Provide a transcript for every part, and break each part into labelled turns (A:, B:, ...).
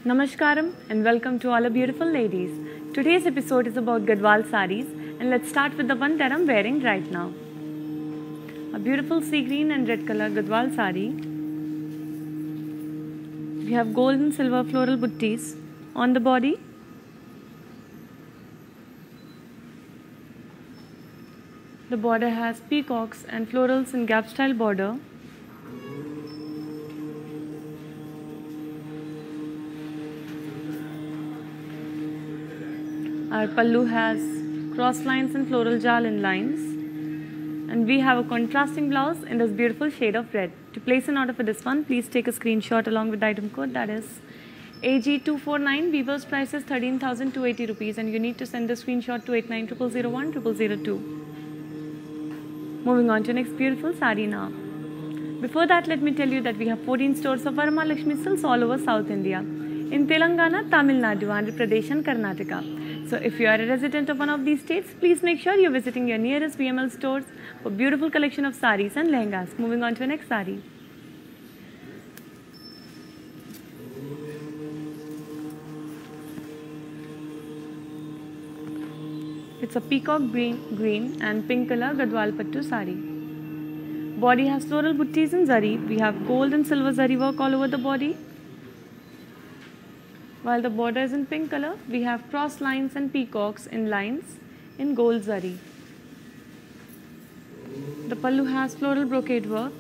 A: Namaskaram and welcome to all our beautiful ladies. Today's episode is about Gadwal sarees and let's start with the one that I'm wearing right now. A beautiful sea green and red color Gadwal saree. We have gold and silver floral buttis on the body. The border has peacocks and florals in gap style border. Our pallu has cross lines and floral jal in lines. And we have a contrasting blouse in this beautiful shade of red. To place an order for this one, please take a screenshot along with the item code, that is AG249. Weaver's price is 13,280 rupees and you need to send the screenshot to 8900010002. Moving on to next beautiful saree now. Before that, let me tell you that we have 14 stores of Varma Lakshmi Silks all over South India, in Telangana, Tamil Nadu, Andhra Pradesh and Karnataka. So if you are a resident of one of these states, please make sure you're visiting your nearest VML stores for beautiful collection of sarees and lehengas. Moving on to the next saree. It's a peacock green and pink color Gadwal Pattu saree. Body has floral buttis in zari. We have gold and silver zari work all over the body. While the border is in pink color, we have cross lines and peacocks in lines in gold zari. The pallu has floral brocade work.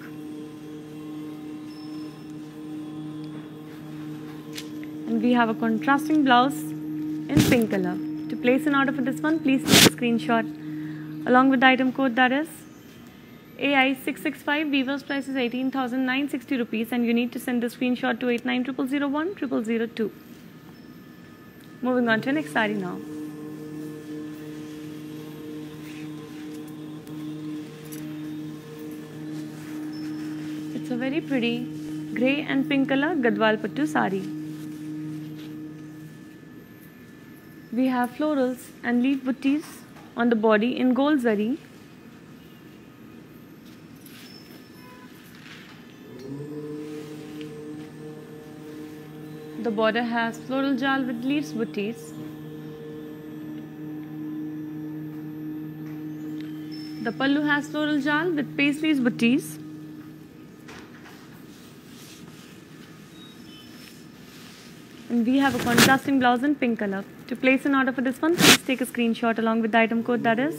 A: And we have a contrasting blouse in pink color. To place an order for this one, please take a screenshot along with the item code, that is AI665. Weaver's price is 18,960 rupees and you need to send the screenshot to 8900010002. Moving on to the next saree now. It's a very pretty grey and pink color Gadwal Pattu saree. We have florals and leaf buttis on the body in gold zari. The border has floral jal with leaves buttis. The pallu has floral jal with paisleys buttis. And we have a contrasting blouse in pink color. To place an order for this one, please take a screenshot along with the item code, that is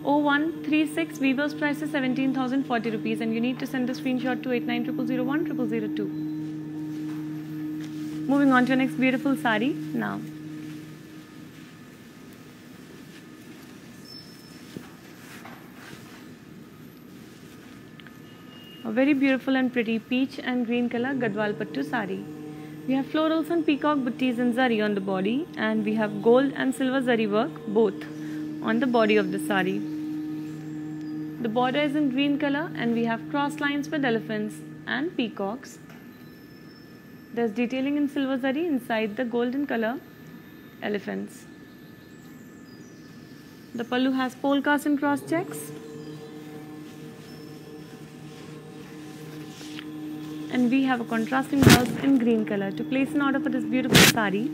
A: 0136. Weaver's price is 17,040 rupees and you need to send the screenshot to 8900010002. Moving on to the next beautiful saree now. A very beautiful and pretty peach and green color Gadwal Pattu saree. We have florals and peacock buttis in zari on the body and we have gold and silver zari work both on the body of the saree. The border is in green color and we have cross lines with elephants and peacocks. There's detailing in silver zari inside the golden color elephants. The pallu has polkas and cross checks. And we have a contrasting blouse in green color. To place an order for this beautiful saree,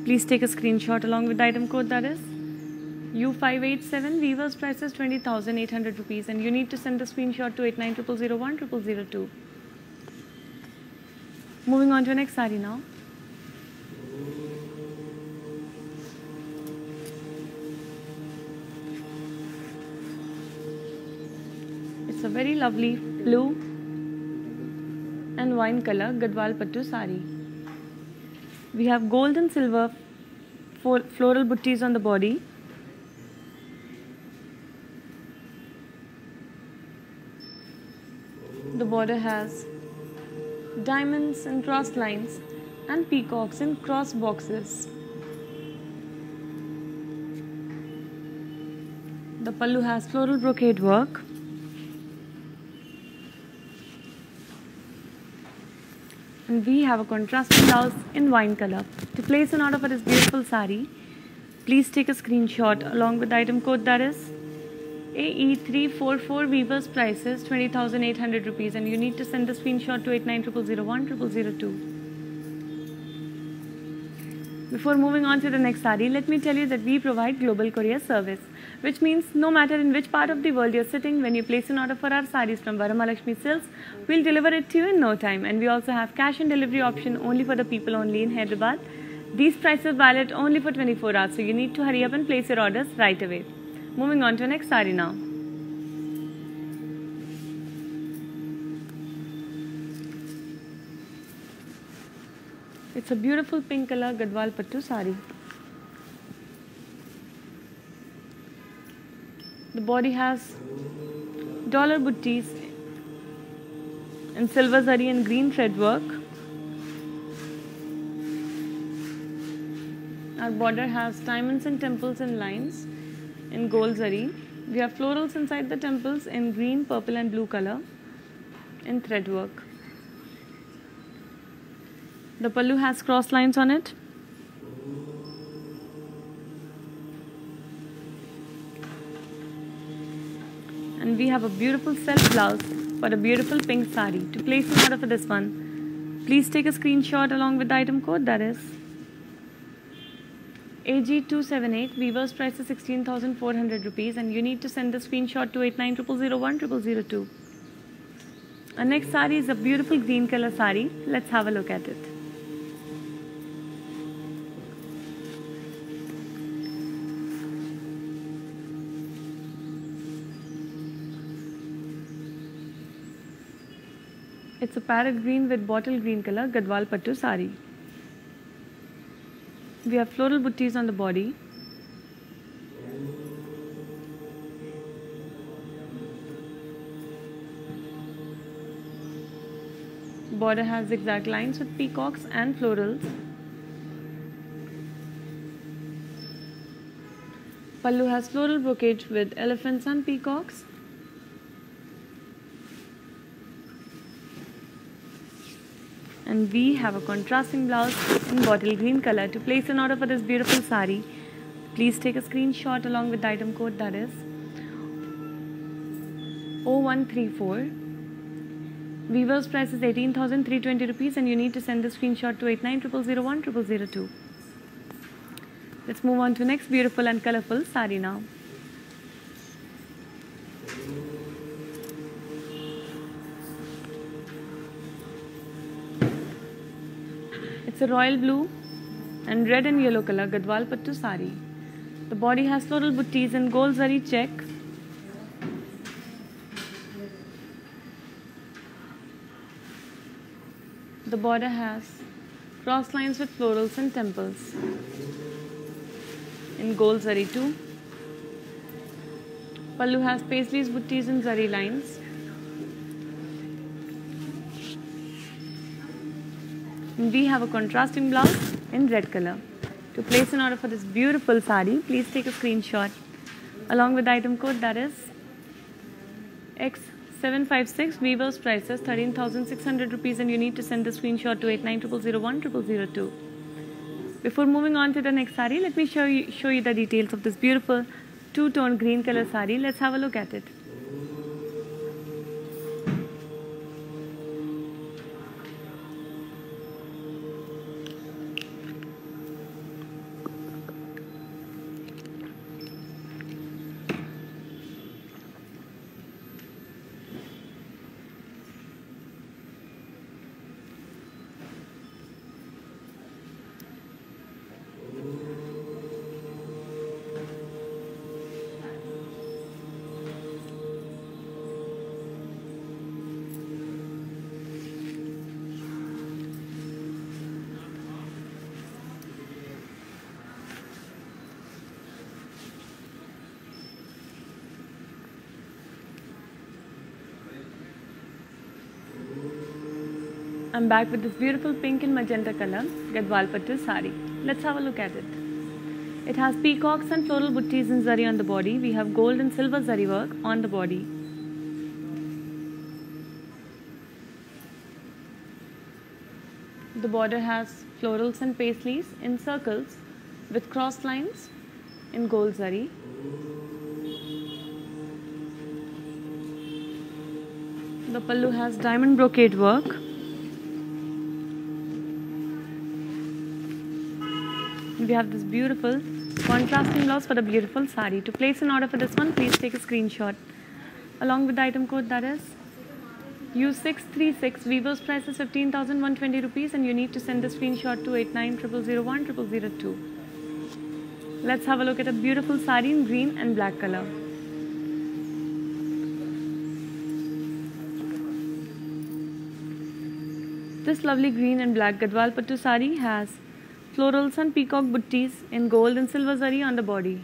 A: please take a screenshot along with the item code, that is U587. Weaver's price is 20,800 rupees and you need to send the screenshot to 8900010002. Moving on to the next saree now. It's a very lovely blue and wine color Gadwal Pattu saree. We have gold and silver floral buttis on the body. The border has diamonds and cross lines and peacocks in cross boxes. The pallu has floral brocade work. And we have a contrasting blouse in wine color. To place an order for this beautiful saree, please take a screenshot along with the item code, that is AE344. Weaver's price is 20,800 rupees and you need to send the screenshot to 8900010002. Before moving on to the next sari, let me tell you that we provide global courier service, which means no matter in which part of the world you're sitting, when you place an order for our saris from Varamahalakshmi Silks, we'll deliver it to you in no time. And we also have cash on delivery option only for the people only in Hyderabad. These prices valid only for 24 hours, so you need to hurry up and place your orders right away. Moving on to the next sari now. It's a beautiful pink color Gadwal Pattu sari. The body has dollar buttis in silver zari and green thread work. Our border has diamonds and temples and lines in gold zari. We have florals inside the temples in green, purple and blue color in thread work. The pallu has cross lines on it. And we have a beautiful self blouse for a beautiful pink sari. To place an order for this one, please take a screenshot along with the item code, that is AG278. Weaver's price is 16,400 rupees, and you need to send the screenshot to 8900010002. Our next sari is a beautiful green color sari. Let's have a look at it. It's a parrot green with bottle green color Gadwal Pattu sari. We have floral buttis on the body. Border has zigzag lines with peacocks and florals. Pallu has floral brocade with elephants and peacocks. And we have a contrasting blouse in bottle green color. To place an order for this beautiful sari, please take a screenshot along with the item code, that is 0134. Weaver's price is 18,320 rupees, and you need to send the screenshot to 8900010002. Let's move on to next beautiful and colorful sari now. It's a royal blue and red and yellow color Gadwal Pattu sari. The body has floral buttis and gold zari check. The border has cross lines with florals and temples in gold zari too. Pallu has paisleys, buttis and zari lines. We have a contrasting blouse in red color. To place an order for this beautiful sari, please take a screenshot along with the item code, that is X756. Weaver's price is 13,600 rupees, and you need to send the screenshot to 8900010002. Before moving on to the next sari, let me show you the details of this beautiful two-tone green color sari. Let's have a look at it. I'm back with this beautiful pink and magenta color Gadwal Pattu sari. Let's have a look at it. It has peacocks and floral buttis and zari on the body. We have gold and silver zari work on the body. The border has florals and paisleys in circles with cross lines in gold zari. The pallu has diamond brocade work. We have this beautiful contrasting blouse for a beautiful sari. To place an order for this one, please take a screenshot along with the item code, that is U636. Weaver's price is 15,120 rupees, and you need to send the screenshot to 8900010002. Let's have a look at a beautiful sari in green and black color. This lovely green and black Gadwal Pattu sari has florals and peacock buttis in gold and silver zari on the body.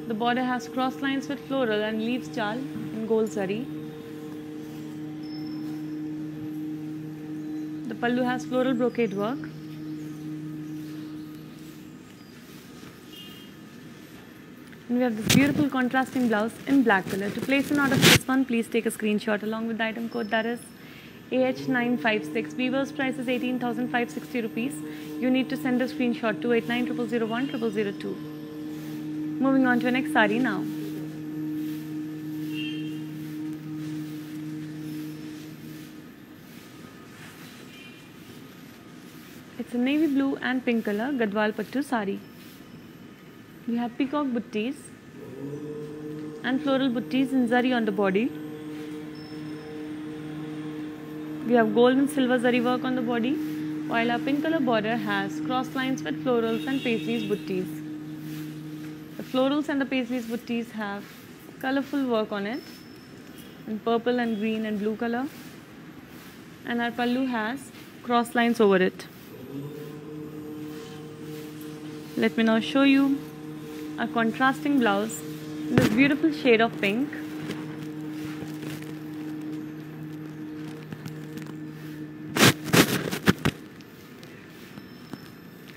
A: The border has cross lines with floral and leaves chal in gold zari. The pallu has floral brocade work. And we have this beautiful contrasting blouse in black color. To place an order for this one, please take a screenshot along with the item code, that is AH956. Weaver's price is 18,560 rupees. You need to send a screenshot to 8900010002. Moving on to the next sari now. It's a navy blue and pink color Gadwal Pattu sari. We have peacock buttis and floral buttis in zari on the body. We have gold and silver zari work on the body, while our pink color border has cross lines with florals and paisleys buttis. The florals and the paisleys buttis have colorful work on it in purple and green and blue color, and our pallu has cross lines over it. Let me now show you a contrasting blouse in this beautiful shade of pink.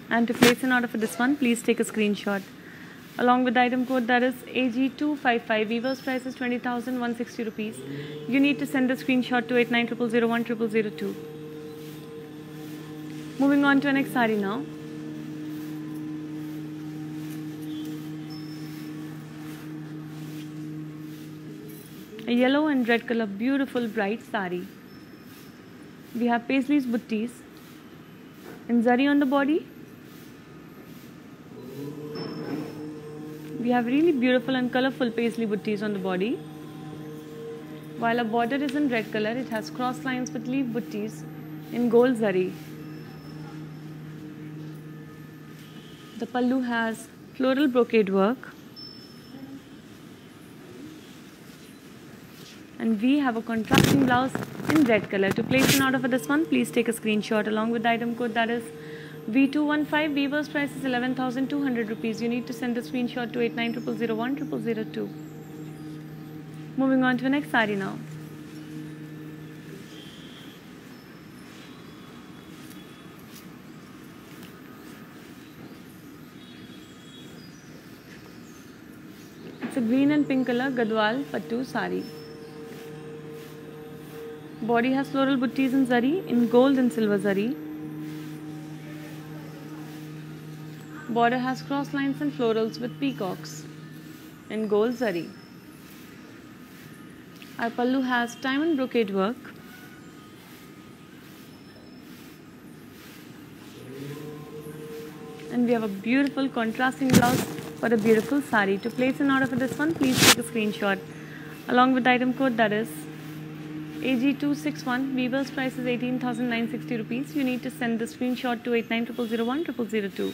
A: And to place an order for this one, please take a screenshot along with the item code, that is AG255. Weaver's price is 20,160 rupees. You need to send the screenshot to 8900010002. Moving on to the next sari now. A yellow and red color beautiful bright sari. We have paisleys buttis in zari on the body. We have really beautiful and colorful paisley buttis on the body. While our border is in red color, it has cross lines with leaf buttis in gold zari. The pallu has floral brocade work. And we have a contrasting blouse in red color. To place an order for this one, please take a screenshot along with the item code, that is V215. Weaver's price is 11,200 rupees. You need to send the screenshot to 8900010002. Moving on to the next sari now. It's a green and pink color Gadwal Pattu sari. Body has floral buttis in zari in gold and silver zari. Border has cross lines and florals with peacocks in gold zari. Our pallu has diamond brocade work. And we have a beautiful contrasting blouse for a beautiful sari. To place an order for this one, please take a screenshot along with the item code, that is AG261. Weaver's price is 18,960 rupees. You need to send the screenshot to 8900010002.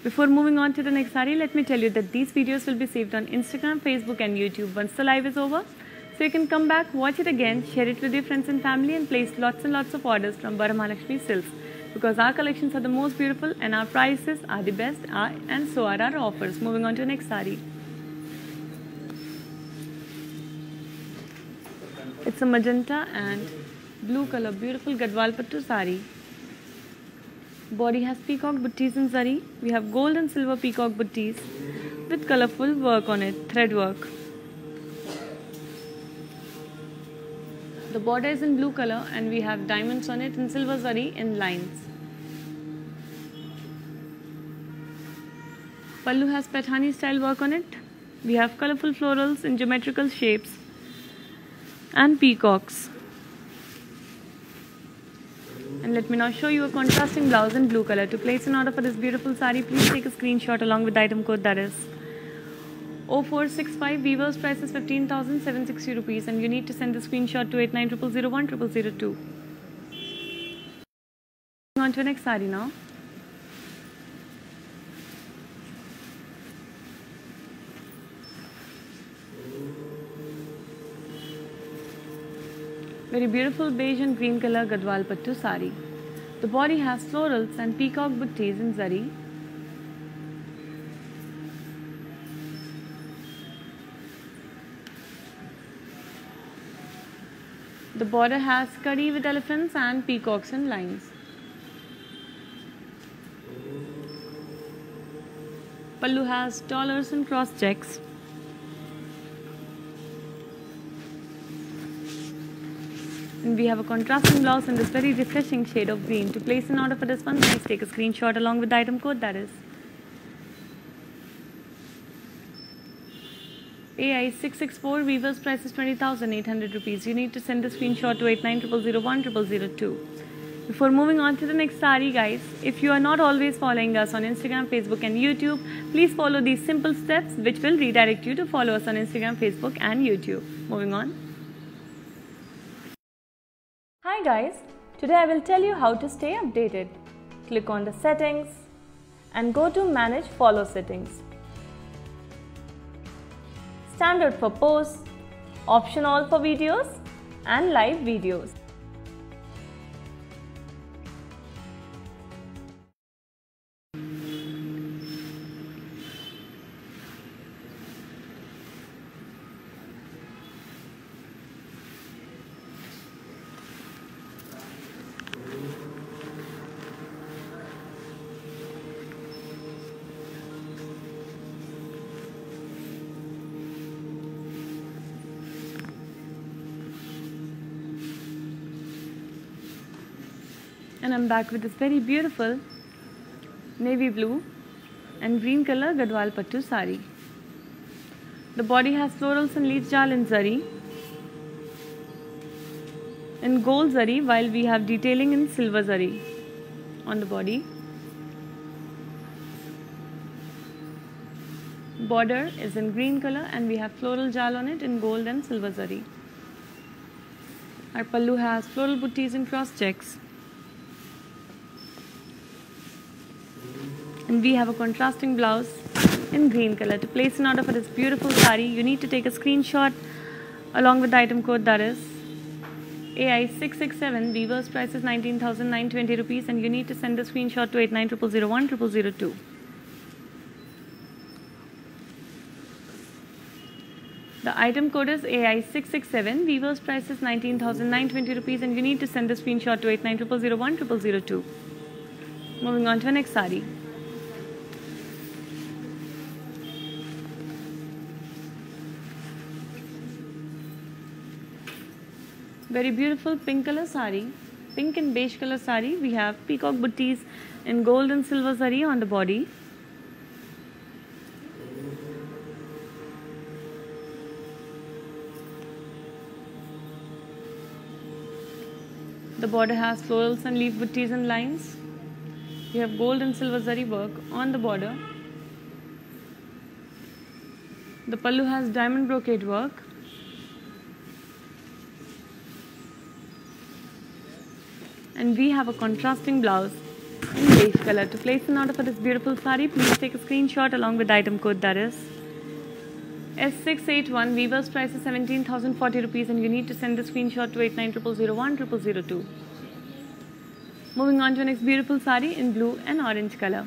A: Before moving on to the next sari, let me tell you that these videos will be saved on Instagram, Facebook and YouTube once the live is over. So you can come back, watch it again, share it with your friends and family, and place lots and lots of orders from Varamahalakshmi Silks. Because our collections are the most beautiful and our prices are the best, and so are our offers. Moving on to the next sari. It's a magenta and blue color beautiful Gadwal Pattu sari. Body has peacock buttis in zari. We have gold and silver peacock buttis with colorful work on it, thread work. The border is in blue color and we have diamonds on it in silver zari in lines. Pallu has Paithani style work on it. We have colorful florals in geometrical shapes and peacocks. And let me now show you a contrasting blouse in blue color. To place an order for this beautiful sari, please take a screenshot along with the item code, that is 0465. Weaver's price is 15,760 rupees, and you need to send the screenshot to 8900010002. On to the next sari now. Very beautiful beige and green color Gadwal Pattu sari. The body has florals and peacock buttees in zari. The border has curry with elephants and peacocks and lines. Pallu has dollars and cross checks. And we have a contrasting blouse in this very refreshing shade of green. To place an order for this one, please take a screenshot along with the item code, that is AI664. Weaver's price is 20,800 rupees. You need to send the screenshot to 8900010002. Before moving on to the next sari, guys, if you are not always following us on Instagram, Facebook and YouTube, please follow these simple steps which will redirect you to follow us on Instagram, Facebook and YouTube. Moving on. Hi guys, today I will tell you how to stay updated. Click on the settings and go to manage follow settings. Standard for posts, option all for videos and live videos. And I'm back with this very beautiful navy blue and green color Gadwal Pattu sari. The body has florals and leaf jal in zari, in gold zari, while we have detailing in silver zari on the body. Border is in green color and we have floral jal on it in gold and silver zari. Our pallu has floral buttees and cross checks. And we have a contrasting blouse in green color. To place an order for this beautiful sari, you need to take a screenshot along with the item code, that is AI667. Weaver's price is 19,920 rupees, and you need to send the screenshot to 8900010002. The item code is AI667. Weaver's price is 19,920 rupees, and you need to send the screenshot to 8900010002. Moving on to the next sari. Very beautiful pink color sari, pink and beige color sari. We have peacock buttees in gold and silver zari on the body. The border has florals and leaf buttees and lines. We have gold and silver zari work on the border. The pallu has diamond brocade work. And we have a contrasting blouse in beige color. To place an order for this beautiful sari, please take a screenshot along with the item code, that is S681. Weaver's price is 17,040 rupees, and you need to send the screenshot to 8900010002. Moving on to the next beautiful sari in blue and orange color.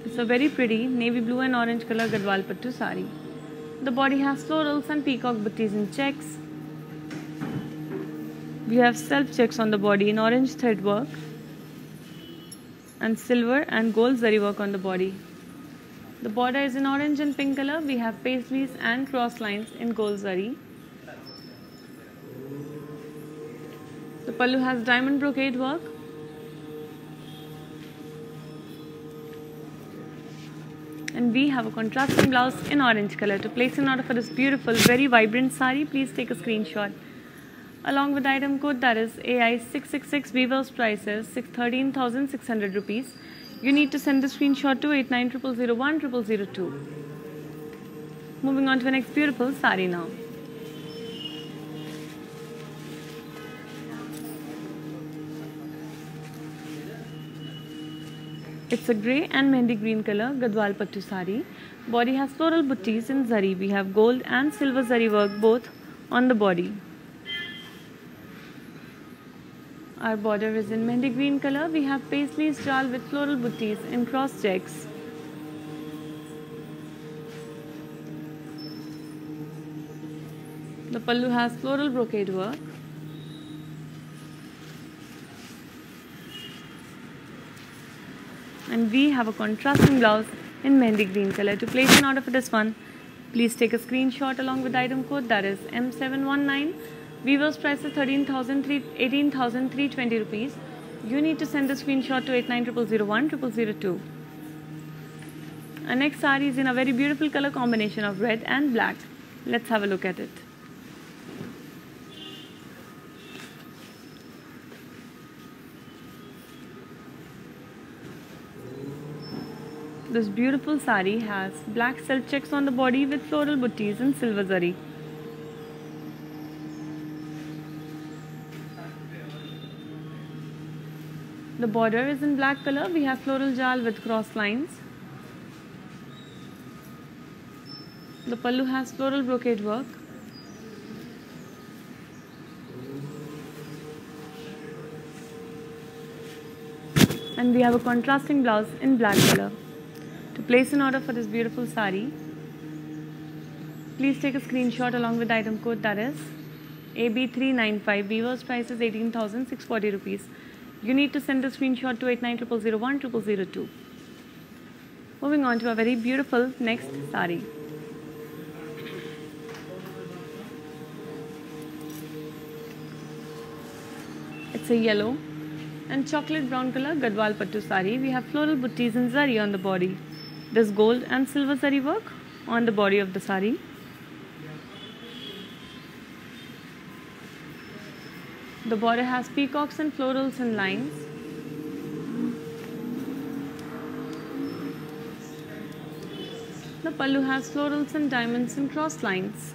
A: It's a very pretty navy blue and orange color Gadwal Pattu sari. The body has florals and peacock buttees in checks. We have self checks on the body in orange thread work and silver and gold zari work on the body. The border is in orange and pink color. We have paisleys and cross lines in gold zari. The pallu has diamond brocade work. And we have a contrasting blouse in orange color. To place an order for this beautiful, very vibrant sari, please take a screenshot. Along with the item code, that is AI666, Weaver's prices 13,600 rupees. You need to send the screenshot to 8900010002. Moving on to the next beautiful sari now. It's a grey and mehndi green color Gadwal Pattu sari. Body has floral buttis in zari. We have gold and silver zari work both on the body. Our border is in mehndi green color. We have paisley's jal with floral buttis in cross checks. The pallu has floral brocade work. And we have a contrasting blouse in mehndi green color. To place an order for this one, please take a screenshot along with the item code, that is M719. Weaver's price is 18,320 rupees. You need to send the screenshot to 8900010002. Our next sari is in a very beautiful color combination of red and black. Let's have a look at it. This beautiful sari has black silk checks on the body with floral buttis and silver zari. The border is in black color. We have floral jal with cross lines. The pallu has floral brocade work. And we have a contrasting blouse in black color. To place an order for this beautiful sari, please take a screenshot along with the item code, that is AB395. Weaver's price is 18,640 rupees. You need to send the screenshot to 8900010002. Moving on to a very beautiful next sari. It's a yellow and chocolate brown color Gadwal Pattu sari. We have floral buttis and zari on the body. There's gold and silver zari work on the body of the sari. The border has peacocks and florals and lines. The pallu has florals and diamonds and cross lines.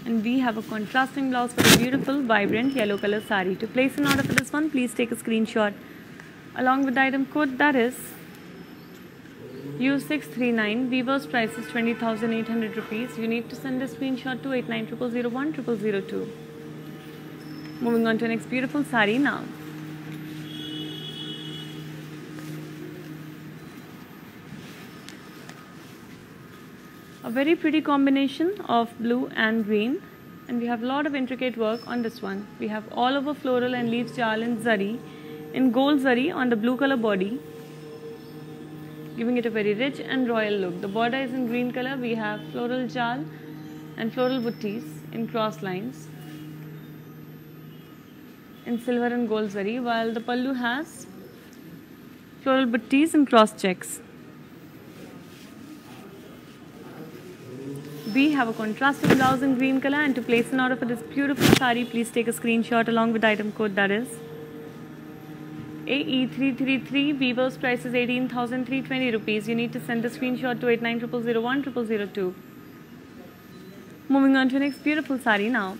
A: And we have a contrasting blouse for a beautiful, vibrant yellow color sari. To place an order for this one, please take a screenshot along with the item code, that is U639. Weaver's price is 20,800 rupees. You need to send a screenshot to 8900010002. Moving on to the next beautiful sari now. A very pretty combination of blue and green, and we have a lot of intricate work on this one. We have all over floral and leaves jal and zari in gold zari on the blue color body, giving it a very rich and royal look. The border is in green color. We have floral jal and floral buttis in cross lines in silver and gold zari, while the pallu has floral buttis and cross checks. We have a contrasting blouse in green color, and to place an order for this beautiful sari, please take a screenshot along with the item code, that is AE333. Weaver's price is 18,320 rupees. You need to send the screenshot to 8900010002. Moving on to the next beautiful sari now.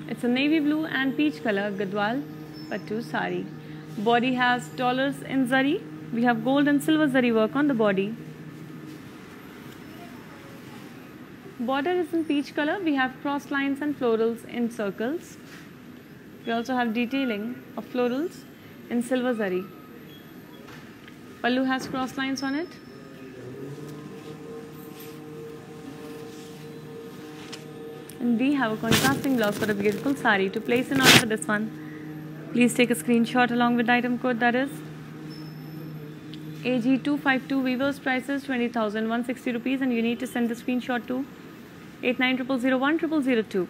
A: It's a navy blue and peach color Gadwal Pattu sari. Body has dollars in zari. We have gold and silver zari work on the body. Border is in peach color. We have cross lines and florals in circles. We also have detailing of florals in silver zari. Pallu has cross lines on it. And we have a contrasting blouse for a beautiful sari. To place an order for this one, please take a screenshot along with the item code, that is AG252 Weavers price is 20,160 rupees and you need to send the screenshot to 8900010002.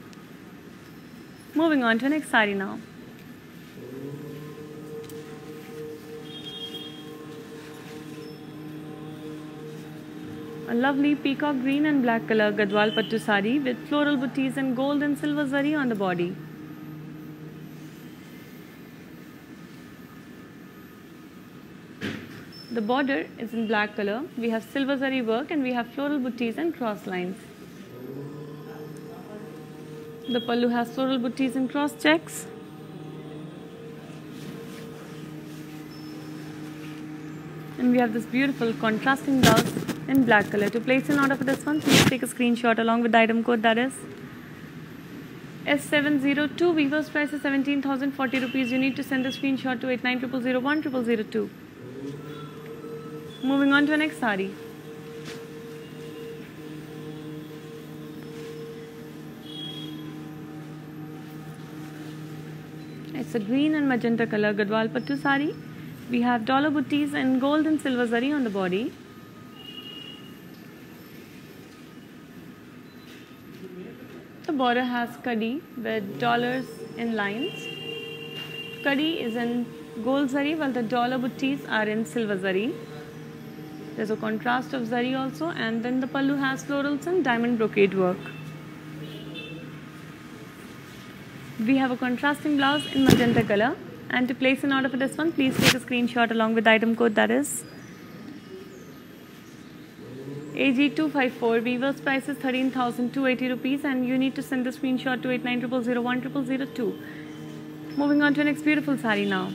A: Moving on to the next saree now. A lovely peacock green and black color Gadwal Pattu saree with floral booties and gold and silver zari on the body. The border is in black color. We have silver zari work and we have floral booties and cross lines. The pallu has floral booties and cross checks. And we have this beautiful contrasting blouse in black color. To place an order for this one, please take a screenshot along with the item code, that is S702. Weaver's price is 17,040 rupees. You need to send a screenshot to 8900010002. Moving on to the next saree. It's a green and magenta color Gadwal Pattu saree. We have dollar booties and gold and silver zari on the body. The border has kadi with dollars in lines. Kadi is in gold zari while the dollar booties are in silver zari. There's a contrast of zari also, and then the pallu has florals and diamond brocade work. We have a contrasting blouse in magenta color, and to place an order for this one, please take a screenshot along with the item code, that is AG254. Weaver's price is 13,280 rupees and you need to send the screenshot to 8900010002. Moving on to the next beautiful saree now.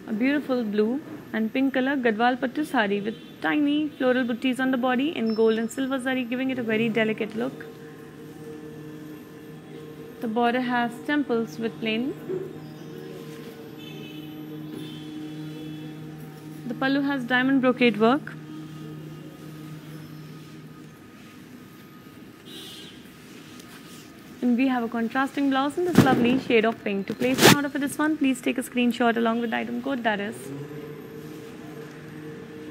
A: A beautiful blue and pink color Gadwal Pattu saree with tiny floral booties on the body in gold and silver zari, giving it a very delicate look. The border has temples with plain. The pallu has diamond brocade work. And we have a contrasting blouse in this lovely shade of pink. To place an order for this one, please take a screenshot along with the item code, that is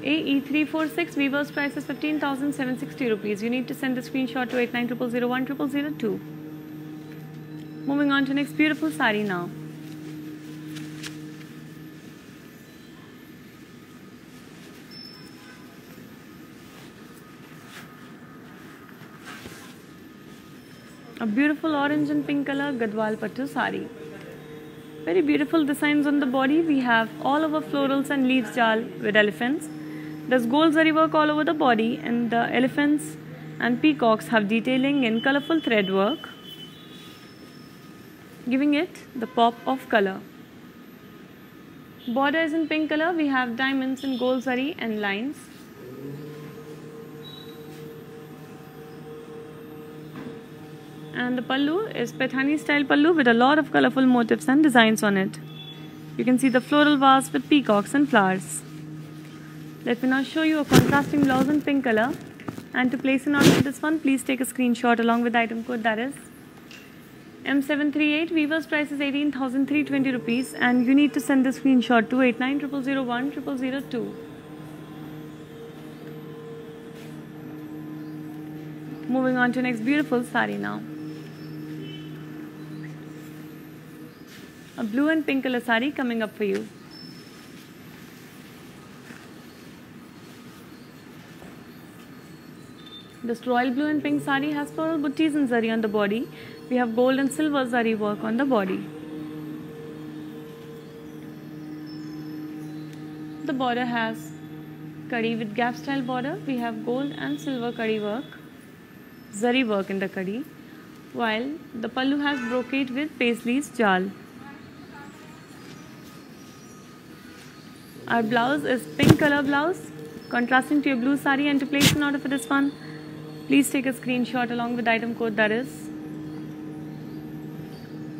A: AE346. Weaver's price is 15,760 rupees. You need to send the screenshot to 8900010002. Moving on to the next beautiful saree now. A beautiful orange and pink color Gadwal Pattu saree. Very beautiful designs on the body. We have all over florals and leaves jal with elephants. There's gold zari work all over the body, and the elephants and peacocks have detailing in colorful thread work, giving it the pop of color. Border is in pink color. We have diamonds in gold zari and lines. And the pallu is Paithani style pallu with a lot of colorful motifs and designs on it. You can see the floral vase with peacocks and flowers. Let me now show you a contrasting blouse in pink color. And to place an order for this one, please take a screenshot along with the item code, that is M738. Weaver's price is 18,320 rupees and you need to send the screenshot to 8900010002. Moving on to next beautiful saree now. A blue and pink color saree coming up for you. This royal blue and pink saree has floral booties and zari on the body. We have gold and silver zari work on the body. The border has kadi with gap style border. We have gold and silver kadi work, zari work in the kadi, while the pallu has brocade with paisleys jal. Our blouse is pink color blouse, contrasting to your blue saree, and to place an order for this one, please take a screenshot along with the item code, that is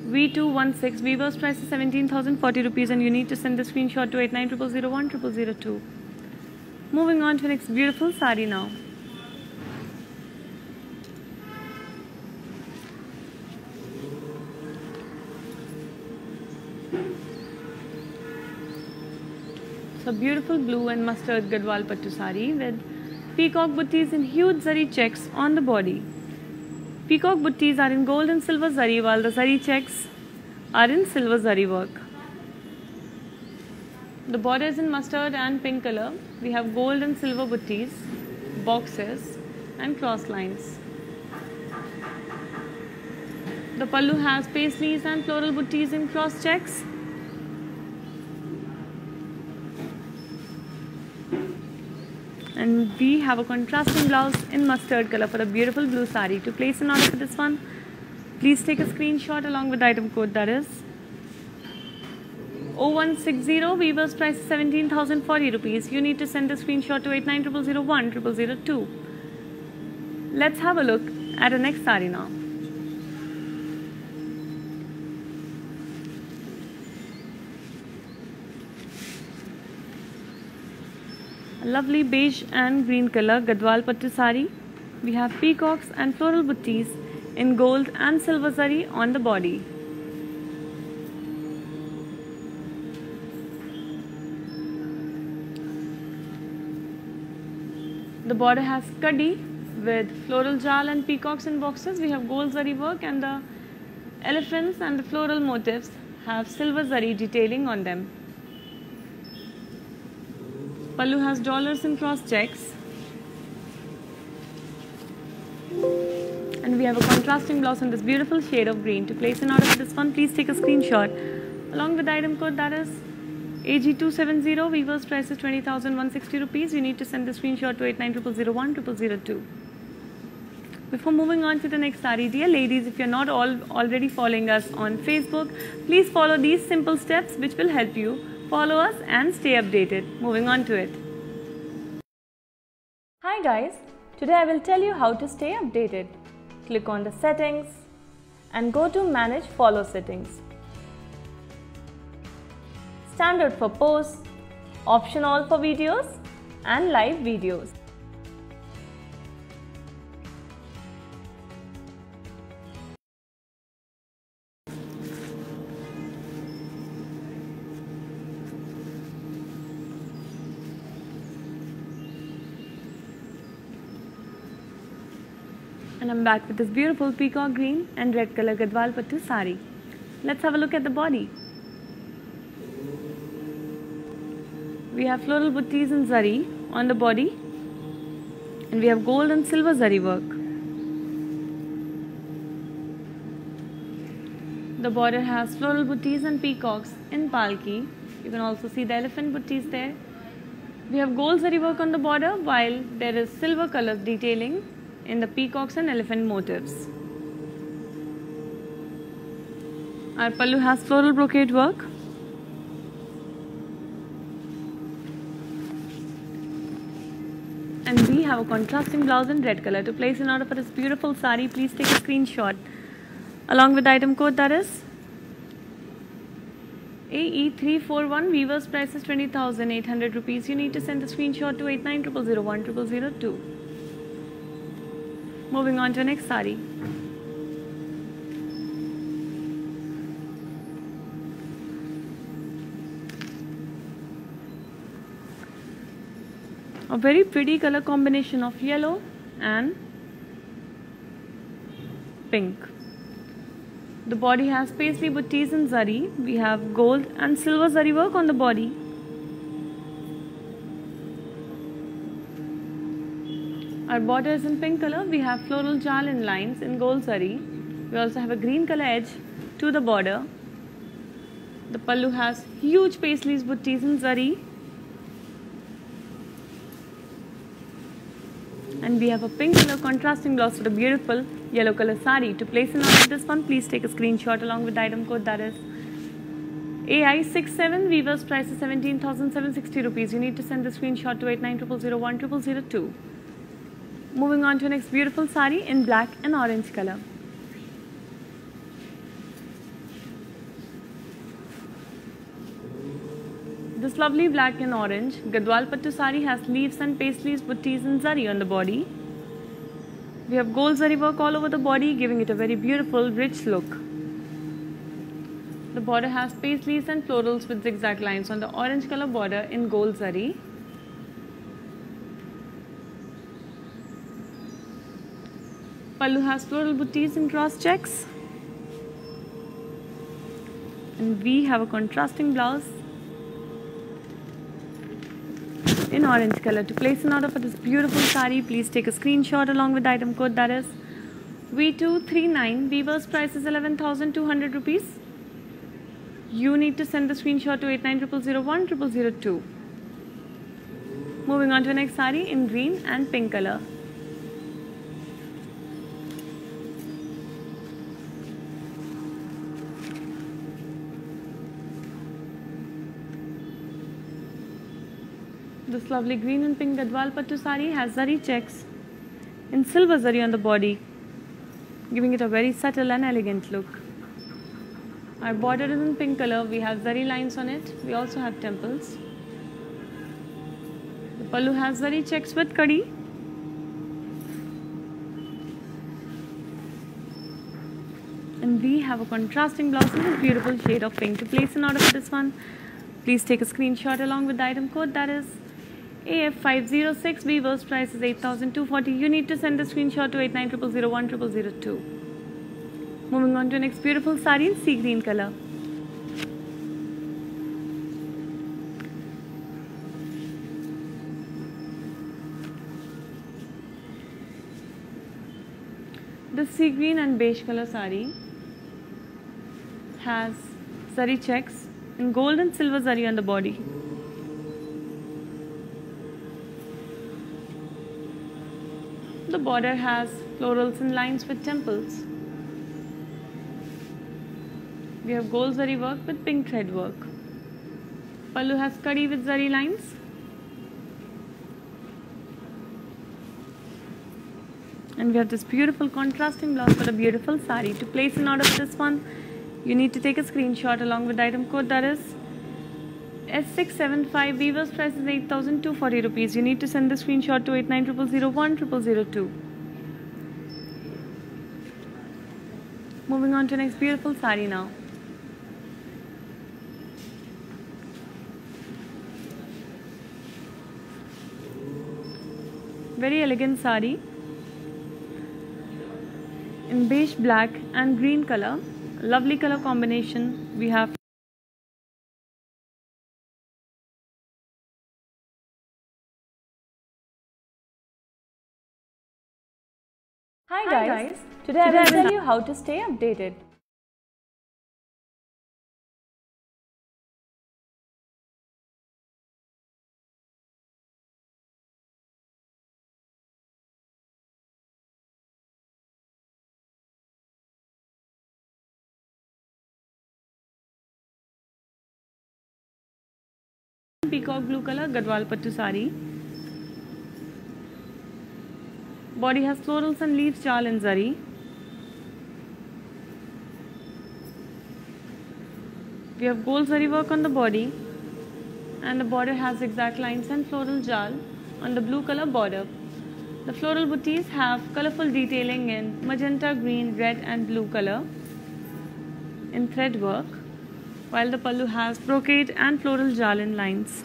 A: V216. Weaver's price is 17,040 rupees and you need to send the screenshot to 8900010002. Moving on to the next beautiful saree now. So beautiful blue and mustard Gadwal Pattu sari with peacock buttis in huge zari checks on the body. Peacock buttis are in gold and silver zari, while the zari checks are in silver zari work. The border is in mustard and pink color. We have gold and silver buttis, boxes and cross lines. The pallu has paisleys and floral buttis in cross checks. And we have a contrasting blouse in mustard color for a beautiful blue sari. To place an order for this one, please take a screenshot along with the item code, that is 0160. Weaver's price is 17,040 rupees. You need to send the screenshot to 8900010002. Let's have a look at the next sari now. A lovely beige and green color Gadwal Pattu sari. We have peacocks and floral buttis in gold and silver zari on the body. The border has kaddi with floral jal and peacocks and boxes. We have gold zari work, and the elephants and the floral motifs have silver zari detailing on them. Pallu has dollars and cross checks. And we have a contrasting blouse in this beautiful shade of green. To place an order for this one, please take a screenshot along with the item code, that is AG270. Weaver's price is 20,160 rupees. You need to send the screenshot to 8900010002. Before moving on to the next sari, dear ladies, if you're not already following us on Facebook, please follow these simple steps which will help you follow us and stay updated. Moving on to it. Hi guys, today I will tell you how to stay updated. Click on the settings and go to manage follow settings. Standard for posts, option all for videos and live videos. And I'm back with this beautiful peacock green and red color Gadwal Pattu sari. Let's have a look at the body. We have floral buttis and zari on the body, and we have gold and silver zari work. The border has floral buttis and peacocks in palki. You can also see the elephant buttis there. We have gold zari work on the border, while there is silver color detailing in the peacocks and elephant motifs. Our pallu has floral brocade work. And we have a contrasting blouse in red color. To place an order for this beautiful sari, please take a screenshot along with the item code, that is AE341. Weaver's price is 20,800 rupees. You need to send the screenshot to 8900010002. Moving on to the next sari. A very pretty color combination of yellow and pink. The body has paisley buttis and zari. We have gold and silver zari work on the body. Our border is in pink color. We have floral jal in lines in gold zari. We also have a green color edge to the border. The pallu has huge paisleys buttis in zari. And we have a pink color contrasting blouse with a beautiful yellow color sari. To place an order for this one, please take a screenshot along with the item code, that is AI67. Weaver's price is 17,760 rupees. You need to send the screenshot to 8900010002. Moving on to the next beautiful sari in black and orange color. This lovely black and orange Gadwal Pattu sari has leaves and paisleys, buttis and zari on the body. We have gold zari work all over the body, giving it a very beautiful, rich look. The border has paisleys and florals with zigzag lines on the orange color border in gold zari. Pallu has floral booties in cross checks. And we have a contrasting blouse in orange color. To place an order for this beautiful sari, please take a screenshot along with the item code, that is V239. Weaver's price is 11,200 rupees. You need to send the screenshot to 8900010002. Moving on to the next sari in green and pink color. This lovely green and pink Gadwal Pattu sari has zari checks in silver zari on the body, giving it a very subtle and elegant look. Our border is in pink color. We have zari lines on it. We also have temples. The pallu has zari checks with kadi. And we have a contrasting blouse in this beautiful shade of pink. To place an order for this one, please take a screenshot along with the item code, that is AF506. Weaver's price is 8,240. You need to send the screenshot to 8900010002. Moving on to the next beautiful sari in sea green color. This sea green and beige color sari has zari checks in gold and silver zari on the body. The border has florals and lines with temples. We have gold zari work with pink thread work. Pallu has kadi with zari lines. And we have this beautiful contrasting blouse for the beautiful sari. To place an order for this one, you need to take a screenshot along with the item code, that is S675. Weaver's price is 8,240 rupees. You need to send the screenshot to 8900010002. Moving on to the next beautiful sari now. Very elegant sari in beige black and green color. Lovely color combination. We have Hi guys, today I will tell you how to stay updated. Peacock blue color Gadwal Pattu sari. Body has florals and leaves jal and zari. We have gold zari work on the body, and the border has zigzag lines and floral jal on the blue color border. The floral booties have colorful detailing in magenta, green, red and blue color in thread work, while the pallu has brocade and floral jal in lines.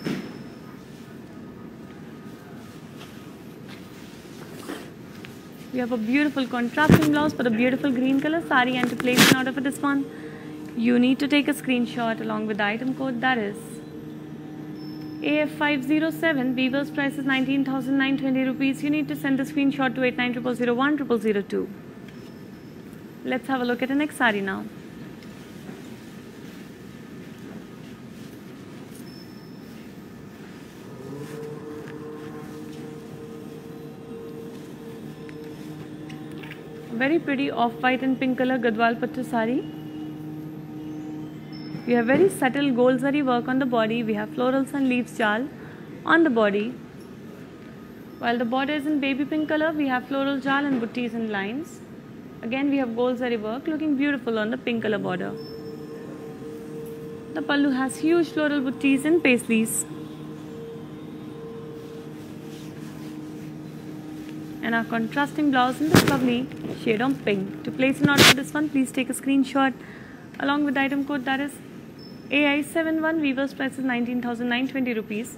A: We have a beautiful contrasting blouse for the beautiful green color sari, and to place an order for this one, you need to take a screenshot along with the item code, that is AF507. Weaver's price is 19,920 rupees. You need to send the screenshot to 8900010002. Let's have a look at the next sari now. Very pretty off-white and pink color Gadwal Pattu sari. We have very subtle gold zari work on the body. We have florals and leaves jal on the body. While the border is in baby pink color, we have floral jal and butties and lines. Again, we have gold zari work looking beautiful on the pink color border. The pallu has huge floral butties and paisleys. And our contrasting blouse in this lovely shade of pink. To place an order for this one, please take a screenshot along with the item code that is AI71. Weaver's price is 19,920 rupees.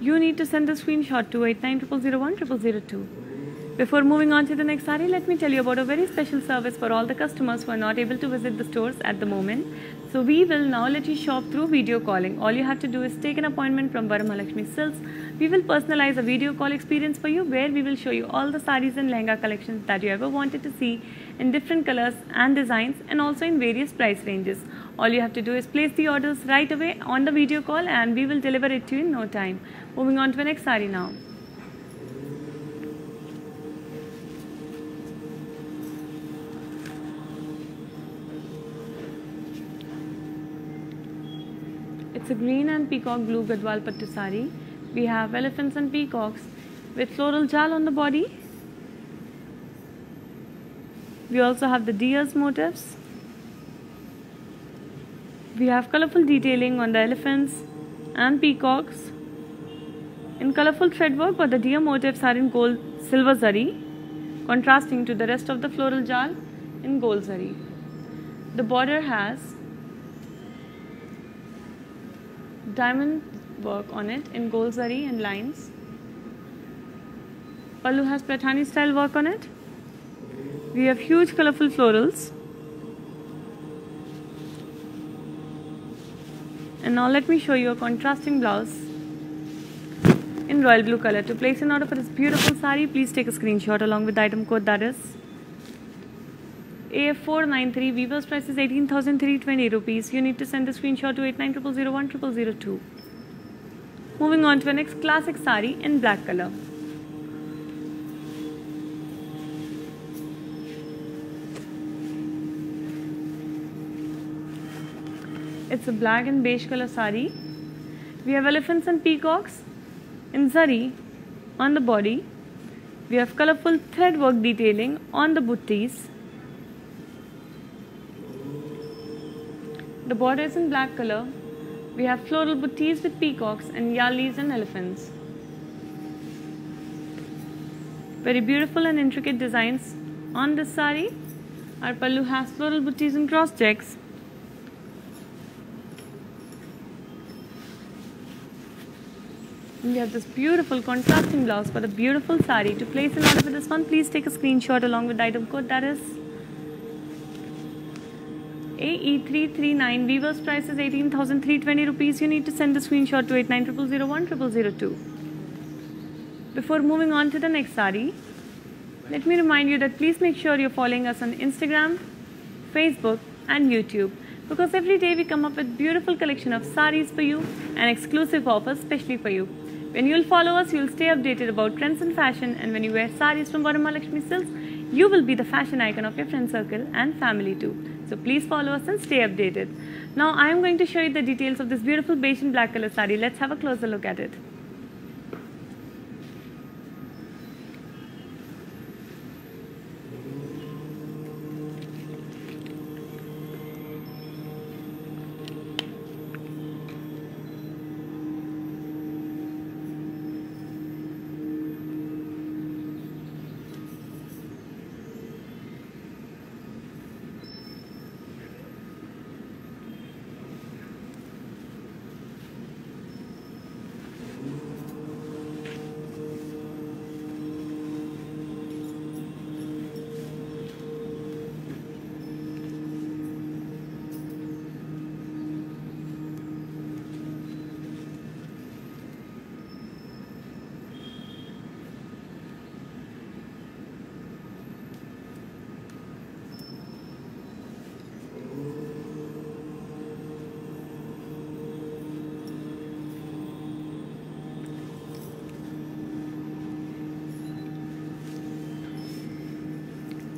A: You need to send the screenshot to 8900010002. Before moving on to the next sari, let me tell you about a very special service for all the customers who are not able to visit the stores at the moment. So we will now let you shop through video calling. All you have to do is take an appointment from Varamahalakshmi Silks. We will personalize a video call experience for you where we will show you all the saris and lehenga collections that you ever wanted to see in different colors and designs and also in various price ranges. All you have to do is place the orders right away on the video call and we will deliver it to you in no time. Moving on to the next sari now. It's a green and peacock blue Gadwal Pattu sari. We have elephants and peacocks with floral jal on the body. We also have the deer's motifs. We have colorful detailing on the elephants and peacocks in colorful thread work, but the deer motifs are in gold silver zari, contrasting to the rest of the floral jal in gold zari. The border has diamond work on it in gold zari and lines. Pallu has Pathani style work on it. We have huge colorful florals. And now let me show you a contrasting blouse in royal blue color. To place an order for this beautiful sari, please take a screenshot along with the item code that is AF493. Weaver's price is 18,320 rupees. You need to send the screenshot to 8900010002. Moving on to the next classic sari in black color. It's a black and beige color sari. We have elephants and peacocks in zari on the body. We have colorful thread work detailing on the buttis. The border is in black color. We have floral buttis with peacocks and yalis and elephants. Very beautiful and intricate designs on this sari. Our pallu has floral buttis and cross checks. We have this beautiful contrasting blouse for the beautiful sari. To place an order for this one, please take a screenshot along with the item code that is AE339. Weaver's price is 18,320 rupees. You need to send the screenshot to 8900010002. Before moving on to the next sari, let me remind you that please make sure you're following us on Instagram, Facebook and YouTube, because every day we come up with beautiful collection of saris for you and exclusive offers specially for you. When you'll follow us, you'll stay updated about trends and fashion, and when you wear saris from Varamahalakshmi Silks, you will be the fashion icon of your friend circle and family too. So please follow us and stay updated. Now I am going to show you the details of this beautiful beige and black color sari. Let's have a closer look at it.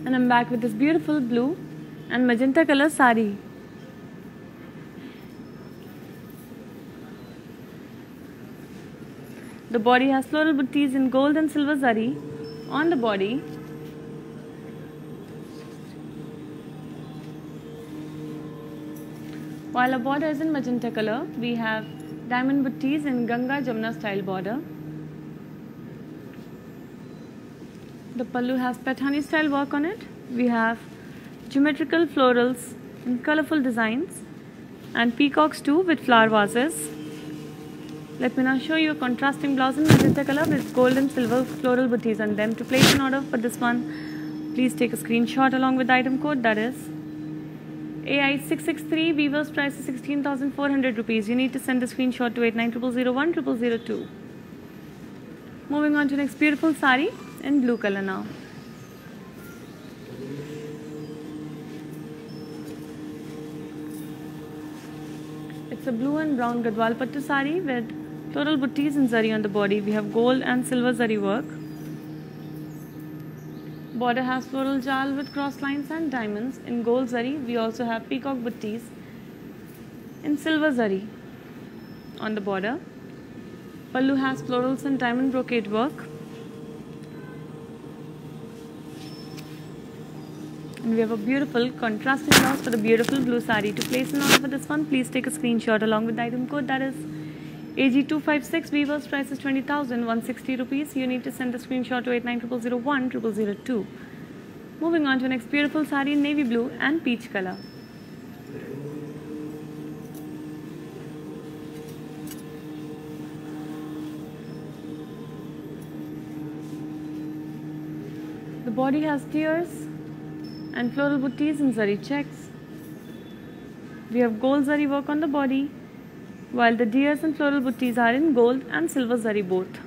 A: And I'm back with this beautiful blue and magenta color sari. The body has floral buttis in gold and silver zari on the body. While our border is in magenta color, we have diamond buttis in Ganga Jamuna style border. The pallu has Pathani style work on it. We have geometrical florals in colorful designs, and peacocks too with flower vases. Let me now show you a contrasting blouse in magenta color with gold and silver floral booties on them. To place an order for this one, please take a screenshot along with the item code, that is AI663. Weaver's price is 16,400 rupees. You need to send the screenshot to 8900010002. Moving on to next beautiful sari in blue color now. It's a blue and brown Gadwal Pattu sari with floral buttis and zari on the body. We have gold and silver zari work. Border has floral jal with cross lines and diamonds in gold zari. We also have peacock buttis in silver zari on the border. Pallu has florals and diamond brocade work. And we have a beautiful contrasting blouse for the beautiful blue sari. To place an order for this one, please take a screenshot along with the item code, that is AG256. Weaver's price is 20,160 rupees. You need to send the screenshot to 8900010002. Moving on to the next beautiful sari in navy blue and peach color. The body has tears and floral buttis and zari checks. We have gold zari work on the body, while the deers and floral buttis are in gold and silver zari both.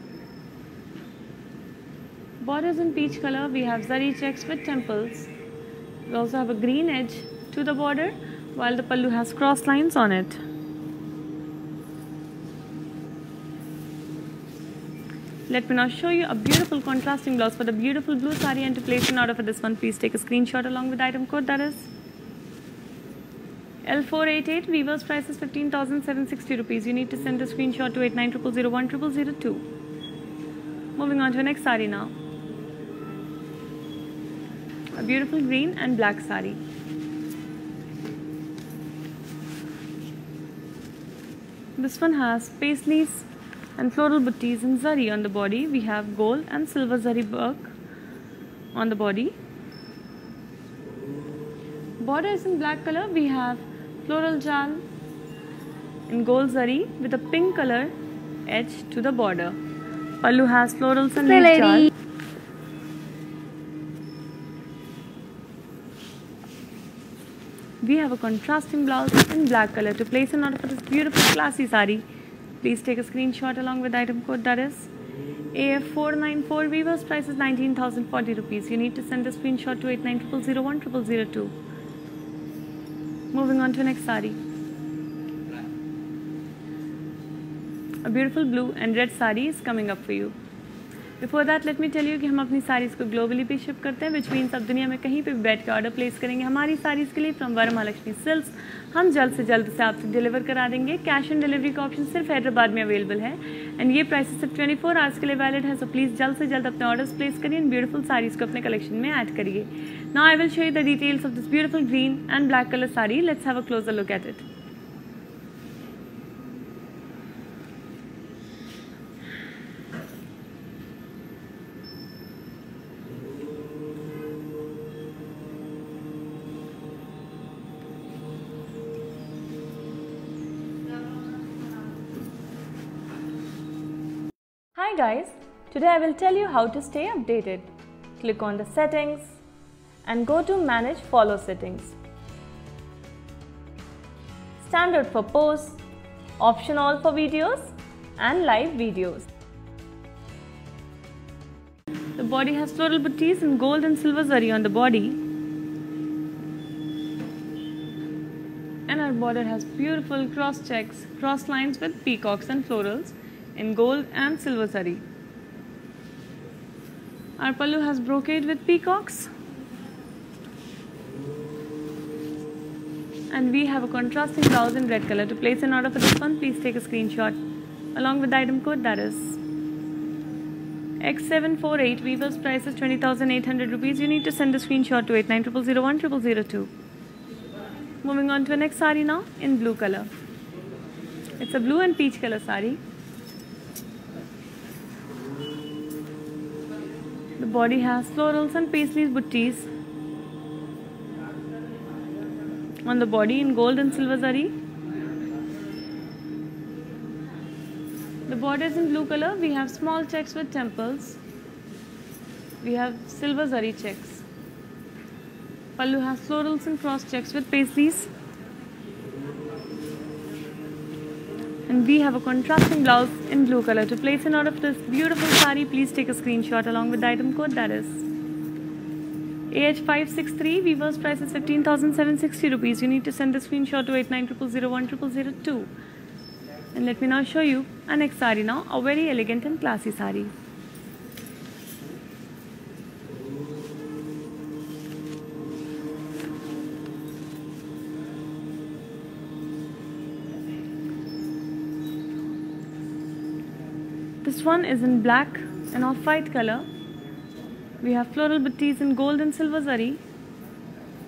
A: Borders in peach color, we have zari checks with temples. We also have a green edge to the border, while the pallu has cross lines on it. Let me now show you a beautiful contrasting blouse for the beautiful blue sari, and to place an order for this one, please take a screenshot along with the item code, that is L488. Weaver's price is 15,760 rupees. You need to send the screenshot to 8900010002. Moving on to the next sari now. A beautiful green and black sari. This one has paisleys and floral buttis and zari on the body. We have gold and silver zari work on the body. Border is in black color. We have floral jal in gold zari with a pink color edge to the border. Pallu has florals and leaf jal. We have a contrasting blouse in black color. To place an order for this beautiful classy sari, please take a screenshot along with the item code, that is AF494. Weaver's price is 19,040 rupees. You need to send the screenshot to 8900010002. Moving on to the next sari. A beautiful blue and red sari is coming up for you. Before that, let me tell you कि हम अपनी साड़ीज़ को globally भी ship करते हैं, which means अब दुनिया में कहीं पे भी बैठ के ऑर्डर प्लेस करेंगे हमारी साड़ीज़ के लिए फ्रॉम वरमहालक्ष्मी सिल्क्स, हम जल्द से जल्द से आपसे डिलीवर करा देंगे. कैश ऑन डिलीवरी का ऑप्शन सिर्फ हैदराबाद में अवेलेबल है, एंड ये प्राइस सिर्फ 24 आवर्स के लिए वैलिड है. सो प्लीज़ जल्द से जल्द अपने ऑर्डर्स प्लेस करिए एंड ब्यूटीफुल साड़ीज़ को अपने कलेक्शन में ऐड करिए. Now I will show you the details of this beautiful green and black colour sari. Let's have a closure look at it. Hi guys, today I will tell you how to stay updated. Click on the settings and go to manage follow settings. Standard for posts, option all for videos and live videos. The body has floral buttis and gold and silver zari on the body. And our border has beautiful cross checks, cross lines with peacocks and florals in gold and silver zari. Our pallu has brocade with peacocks, and we have a contrasting blouse in red color. To place an order for this one, please take a screenshot along with the item code, that is X748. Weaver's price is 20,800 rupees. You need to send the screenshot to 8900010002. Moving on to the next sari now in blue color. It's a blue and peach color sari. The body has florals and paisleys buttis on the body in gold and silver zari. The border is in blue color. We have small checks with temples. We have silver zari checks. Pallu has florals and cross checks with paisleys. And we have a contrasting blouse in blue color. To place an order for this beautiful sari, please take a screenshot along with the item code, that is AH563. Weaver's price is 15,760 rupees. You need to send the screenshot to 8900010002. And let me now show you our next sari now, a very elegant and classy sari. This one is in black and off-white color. We have floral buttees in gold and silver zari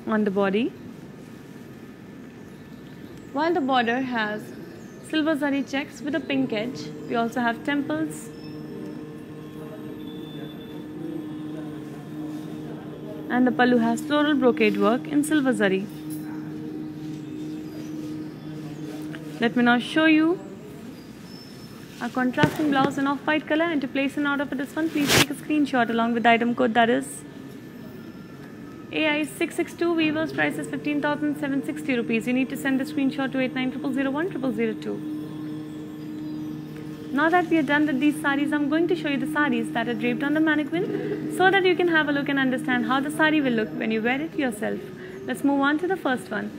A: on the body, while the border has silver zari checks with a pink edge. We also have temples and the pallu has floral brocade work in silver zari. Let me now show you a contrasting blouse in off-white color, and to place an order for this one, please take a screenshot along with the item code, that is AI662. Weaver's price is 15,760 rupees. You need to send the screenshot to 8900010002. Now that we are done with these saris, I'm going to show you the saris that are draped on the mannequin so that you can have a look and understand how the sari will look when you wear it yourself. Let's move on to the first one.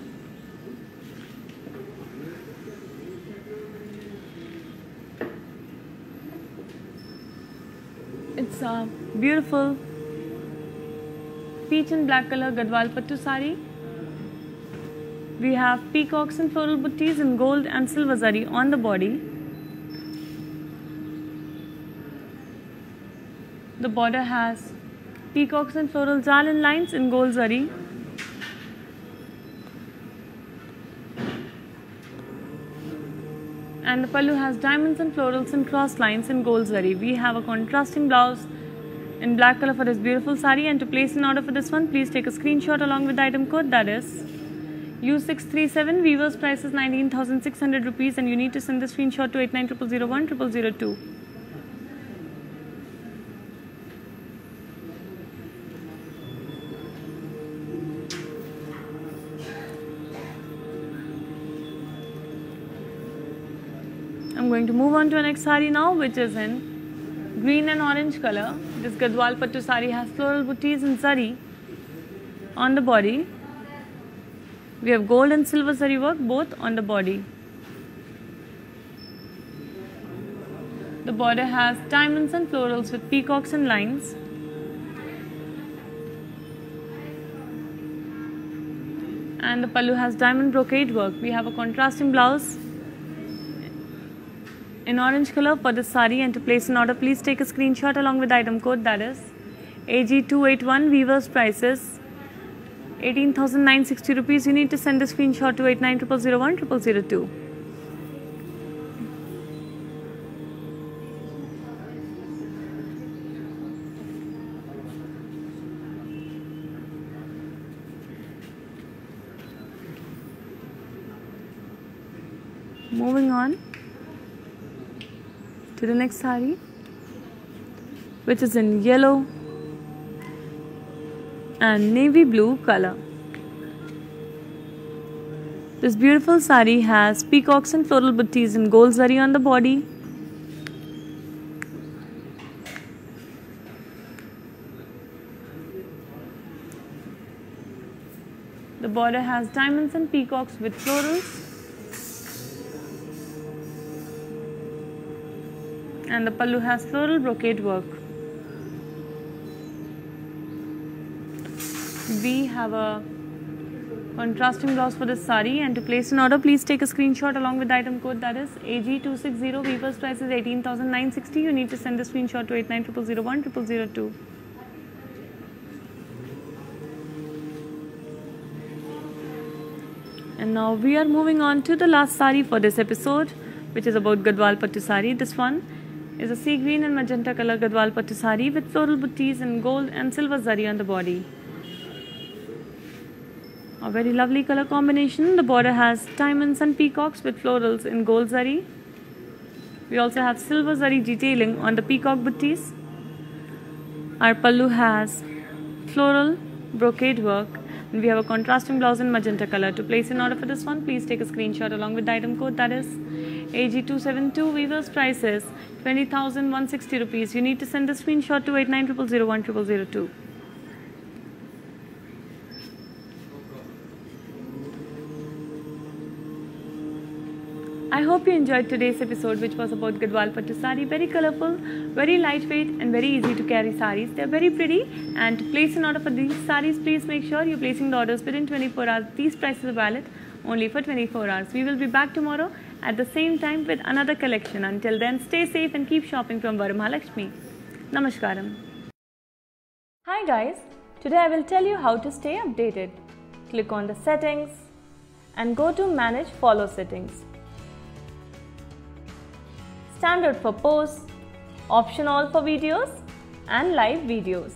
A: It's a beautiful peach and black color Gadwal Pattu sari. We have peacocks and floral buttees in gold and silver zari on the body. The border has peacocks and floral jal in lines in gold zari. And the pallu has diamonds and florals and cross lines in gold zari. We have a contrasting blouse in black color for this beautiful sari, and to place an order for this one, please take a screenshot along with the item code, that is U637. Weaver's price is 19,600 rupees, and you need to send the screenshot to 8900010002. I'm going to move on to our next sari now, which is in green and orange color. This Gadwal Pattu sari has floral buttees and zari on the body. We have gold and silver zari work both on the body. The border has diamonds and florals with peacocks and lines. And the pallu has diamond brocade work. We have a contrasting blouse in orange color for this sari, and to place an order, please take a screenshot along with the item code, that is AG281. Weaver's price is 18,960 rupees. You need to send the screenshot to 8900010002. Moving on to the next sari, which is in yellow and navy blue color. This beautiful sari has peacocks and floral buttees in gold zari on the body. The border has diamonds and peacocks with florals. And the pallu has floral brocade work. We have a contrasting blouse for this sari, and to place an order, please take a screenshot along with the item code, that is AG260. Weaver's price is 18,960. You need to send the screenshot to 8900010002. And now we are moving on to the last sari for this episode, which is about Gadwal Pattu sari. This one is a sea green and magenta color Gadwal Pattu sari with floral buttees in gold and silver zari on the body. A very lovely color combination. The border has diamonds and peacocks with florals in gold zari. We also have silver zari detailing on the peacock buttees. Our pallu has floral brocade work, and we have a contrasting blouse in magenta color. To place an order for this one, please take a screenshot along with the item code, that is AG272. Weaver's price is 20,160 rupees. You need to send the screenshot to 8900010002. I hope you enjoyed today's episode, which was about Gadwal Pattu sari. Very colorful, very lightweight and very easy to carry saris. They are very pretty, and to place an order for these saris, please make sure you're placing the orders within 24 hours. These prices are valid only for 24 hours. We will be back tomorrow at the same time with another collection. Until then, stay safe and keep shopping from Varamahalakshmi. Namaskaram. Hi guys, today I will tell you how to stay updated. Click on the settings and go to manage follow settings. Standard for posts, option all for videos and live videos.